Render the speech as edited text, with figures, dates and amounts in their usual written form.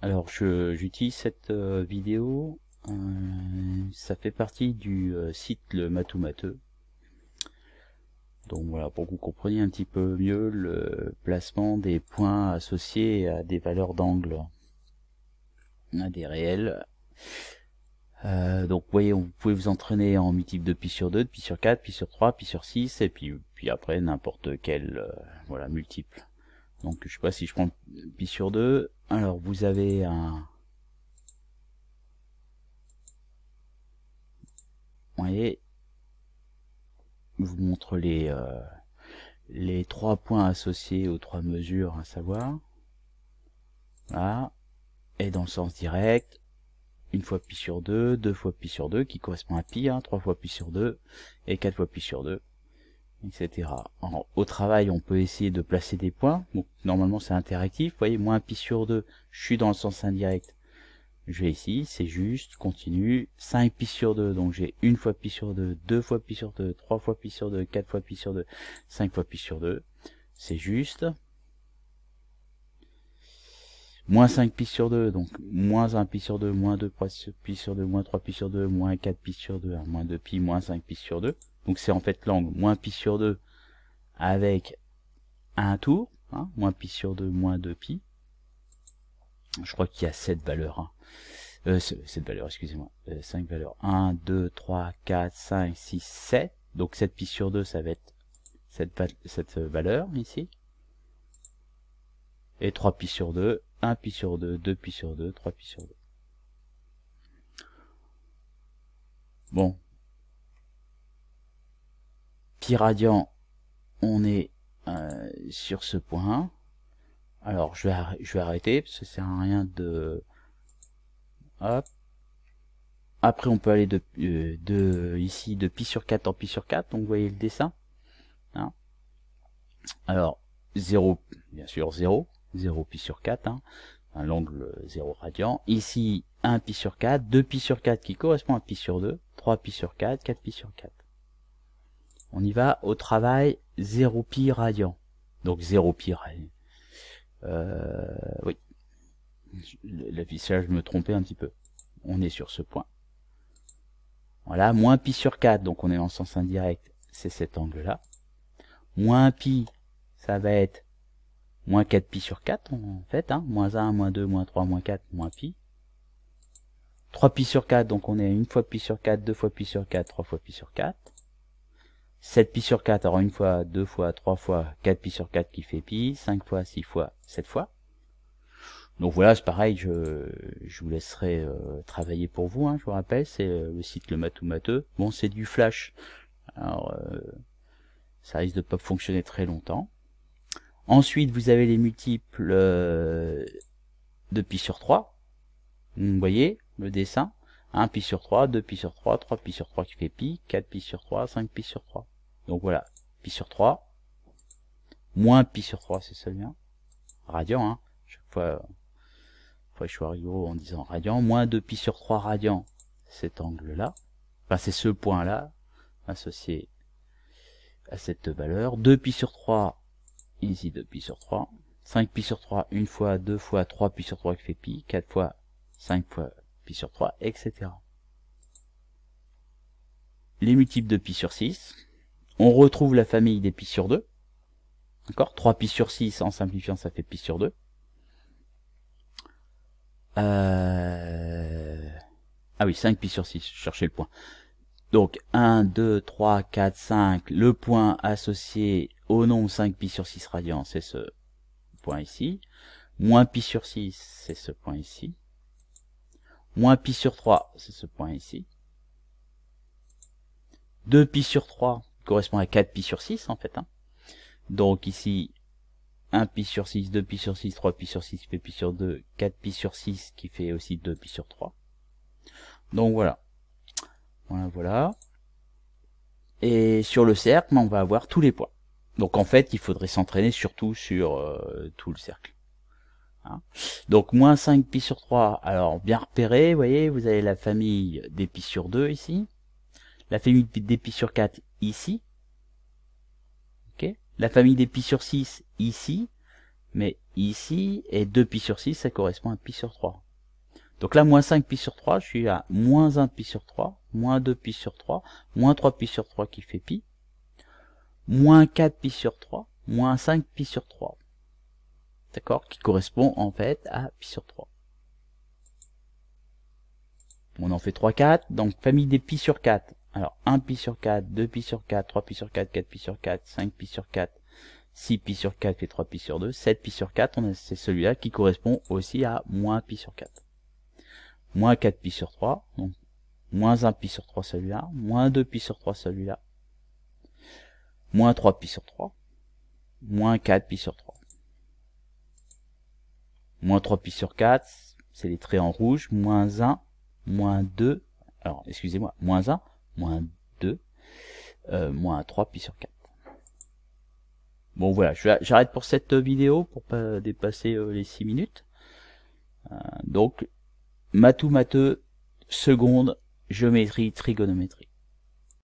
Alors j'utilise cette vidéo, ça fait partie du site Le Matou Matheux. Donc voilà, pour que vous compreniez un petit peu mieux le placement des points associés à des valeurs d'angle, à des réels. Donc vous voyez, vous pouvez vous entraîner en multiple de pi sur 2, de pi sur 4, pi sur 3, pi sur 6, et puis après n'importe quel voilà, multiple. Donc je sais pas si je prends pi sur 2, alors vous avez un... Vous voyez, je vous montre les 3 points associés aux 3 mesures à savoir. Là, et dans le sens direct, une fois pi sur 2, 2 fois pi sur 2, qui correspond à pi, 3 fois pi sur 2, et 4 fois pi sur 2, etc. Alors, au travail, on peut essayer de placer des points. Donc, normalement, c'est interactif. Vous voyez, moins pi sur 2, je suis dans le sens indirect. Je vais ici, c'est juste, continue, 5 pi sur 2, donc j'ai une fois pi sur 2, 2 fois pi sur 2, 3 fois pi sur 2, 4 fois pi sur 2, 5 fois pi sur 2, c'est juste. Moins 5 pi sur 2, donc moins 1 pi sur 2, moins 2 pi sur 2, moins 3 pi sur 2, moins 4 pi sur 2, moins 2 pi, moins 5 pi sur 2. Donc c'est en fait l'angle moins pi sur 2 avec un tour, moins pi sur 2, moins 2 pi. Je crois qu'il y a 7 valeurs. 7 valeurs, excusez-moi. 5 valeurs. 1, 2, 3, 4, 5, 6, 7. Donc 7 pi sur 2, ça va être cette valeur ici. Et 3 pi sur 2, 1 pi sur 2, 2 pi sur 2, 3 pi sur 2. Bon. Pi radian, on est sur ce point. Alors, je vais arrêter, parce que ça sert à rien de... Hop. Après, on peut aller ici de pi sur 4 en pi sur 4, donc vous voyez le dessin. Alors, 0, bien sûr 0 pi sur 4, l'angle 0 radian. Ici, 1 pi sur 4, 2 pi sur 4 qui correspond à pi sur 2, 3 pi sur 4, 4 pi sur 4. On y va au travail 0 pi radian. Donc 0 pi radian. Oui. L'affichage me trompait un petit peu. On est sur ce point. Voilà, moins pi sur 4, donc on est en sens indirect, c'est cet angle-là. Moins pi, ça va être moins 4 pi sur 4, en fait, moins 1, moins 2, moins 3, moins 4, moins pi. 3 pi sur 4, donc on est une fois pi sur 4, 2 fois pi sur 4, 3 fois pi sur 4. 7 pi sur 4, alors une fois, 2 fois, 3 fois, 4 pi sur 4 qui fait pi, 5 fois, 6 fois, 7 fois. Donc voilà, c'est pareil, je vous laisserai travailler pour vous, je vous rappelle, c'est le site Le Matou Matheux. Bon, c'est du flash, alors ça risque de pas fonctionner très longtemps. Ensuite, vous avez les multiples de pi sur 3. Vous voyez le dessin, 1 pi sur 3, 2 pi sur 3, 3 pi sur 3 qui fait pi, 4 pi sur 3, 5 pi sur 3. Donc voilà, pi sur 3, moins pi sur 3, c'est ça bien, radian, chaque fois je suis rigolo en disant radian, moins 2 pi sur 3 radian, cet angle-là, enfin c'est ce point-là, associé à cette valeur, 2 pi sur 3, ici 2 pi sur 3, 5 pi sur 3, une fois, 2 fois, 3 pi sur 3 qui fait pi, 4 fois, 5 fois pi sur 3, etc. Les multiples de pi sur 6, on retrouve la famille des pi sur 2, d'accord, 3 pi sur 6, en simplifiant, ça fait pi sur 2. Ah oui, 5 pi sur 6, je cherchais le point. Donc 1, 2, 3, 4, 5, le point associé au nombre 5 pi sur 6 radians, c'est ce point ici. Moins pi sur 6, c'est ce point ici. Moins pi sur 3, c'est ce point ici. 2 pi sur 3 correspond à 4 pi sur 6 en fait. Donc ici, 1 pi sur 6, 2 pi sur 6, 3 pi sur 6 qui fait pi sur 2, 4 pi sur 6 qui fait aussi 2 pi sur 3. Donc voilà. Voilà. Et sur le cercle, on va avoir tous les points. Donc en fait, il faudrait s'entraîner surtout sur tout le cercle. Donc moins 5 pi sur 3, alors bien repéré, vous voyez, vous avez la famille des pi sur 2 ici, la famille des pi sur 4 ici, la famille des pi sur 6 ici, mais ici, et 2 pi sur 6, ça correspond à pi sur 3. Donc là, moins 5 pi sur 3, je suis à moins 1 pi sur 3, moins 2 pi sur 3, moins 3 pi sur 3 qui fait pi, moins 4 pi sur 3, moins 5 pi sur 3. D'accord? Qui correspond en fait à pi sur 3. On en fait 3, 4, donc famille des pi sur 4. Alors 1 pi sur 4, 2 pi sur 4, 3 pi sur 4, 4 pi sur 4, 5 pi sur 4, 6 pi sur 4 fait 3 pi sur 2, 7 pi sur 4, c'est celui-là qui correspond aussi à moins pi sur 4. Moins 4 pi sur 3, donc moins 1 pi sur 3 celui-là, moins 2 pi sur 3 celui-là, moins 3 pi sur 3, moins 4 pi sur 3. Moins 3 pi sur 4, c'est les traits en rouge, moins 1, moins 2, alors excusez-moi, moins 1, moins 2, moins 3 pi sur 4. Bon voilà, j'arrête pour cette vidéo pour pas dépasser les 6 minutes. Donc, matheux, seconde, géométrie, trigonométrie.